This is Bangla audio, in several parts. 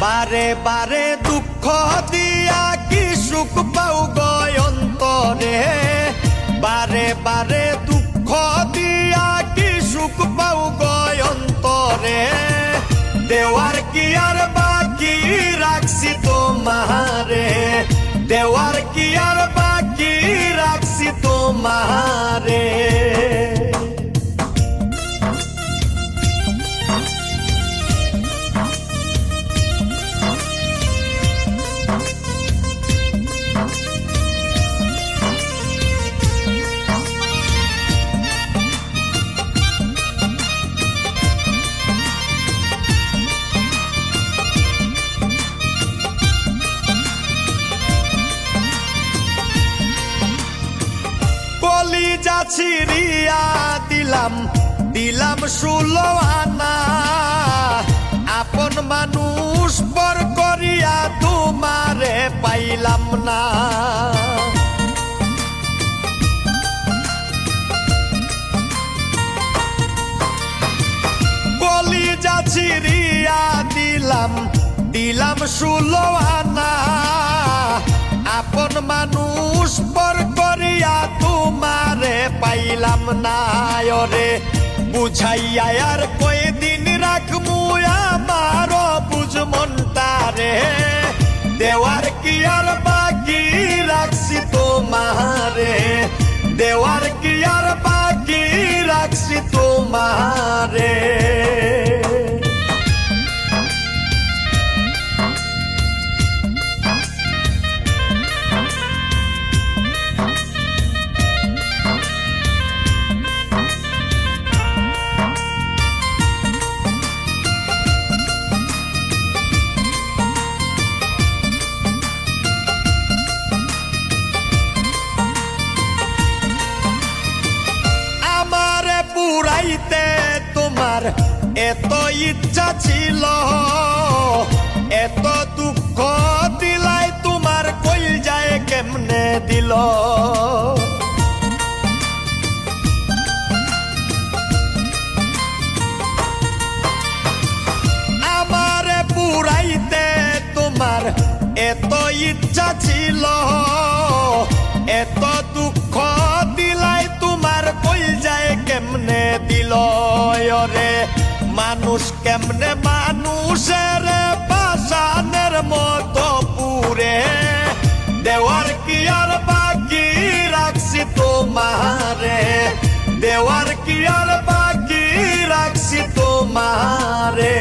বারে বারে দুঃখ দিয়া কি সুখ পাও গয় অন্তরে, বারে বারে দুঃখ দিয়া কি সুখ পাও গয় অন্তরে। দেওয়ার কি আর বাকি রাখছি তোমারে, দেওয়ার কি আর বাকি রাখছি তোমারে। কলিজা ছিড়িয়া দিলাম দিলাম 16 আনা, আপন মানুষ পর করিয়া তোমারে পাইলাম না। কলিজা ছিড়িয়া দিলাম দিলাম 16 আনা, আপন মানুষ পর করিয়া তোমারে পাইলাম না। ওরে বুঝাইয়া আর কয়দিন রাখমু আমার বুঝ মনটারে, দেওয়ার কি আর বাকি রাখছি তোমারে, দেওয়ার কি আর বাকি রাখছি তোমারে। পুরাইতে তোমার এত ইচ্ছা ছিল, এত দুঃখ দিলাই তোমার কইল যায় কেমনে দিল। আমারে পুরাইতে তোমার এত ইচ্ছা ছিল, এত দুঃখ দিলাই তোমার কইল যায় কেমনে দিল। ওরে মানুষ কেমনে মানুষের পাষাণের মতো পুরে, দেওয়ার কি আর বাকি রাখছি তোমারে, দেওয়ার কি আর বাকি রাখছি তোমারে।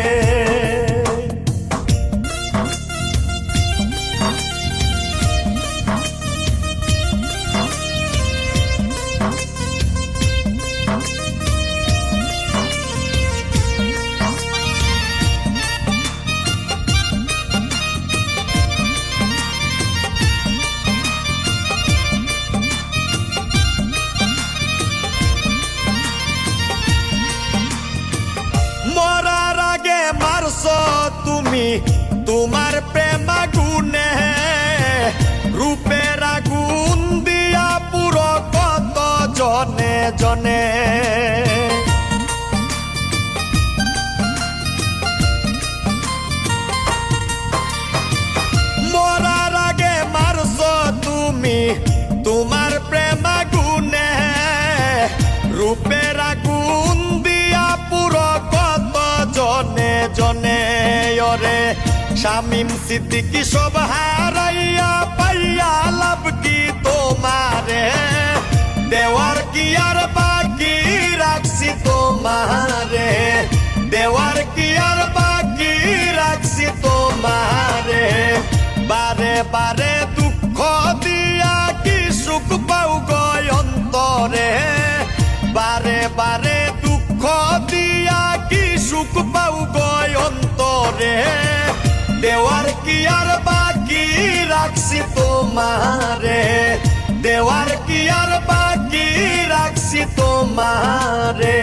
মরার আগে মারছো তুমি তোমার প্রেম আগুনে, রূপের আগুন দিয়া পুরো কত জনে জনে। মরার আগে মারছো তুমি তোমার প্রেম আগুনে, রূপের আগুন দিয়া পুরো কত জনে জনে। ওরে শামীম সিদ্দিকী সব হারাইয়া পাইয়া লাভ কি তোমারে, দেওয়ার কি আর বাকি রাখছি তোমারে, দেওয়ার কি আর বাকি রাখছি তোমারে। বারে বারে দুঃখ দিয়া কি সুখ পাও গয় অন্তরে, বারে বারে দুঃখ দিয়া কি সুখ পাও গয় অন্তরে। দেওয়ার কি আর বাকি রাখছি তোমারে, দেওয়ার কি আর বাকি রাখছি তোমারে।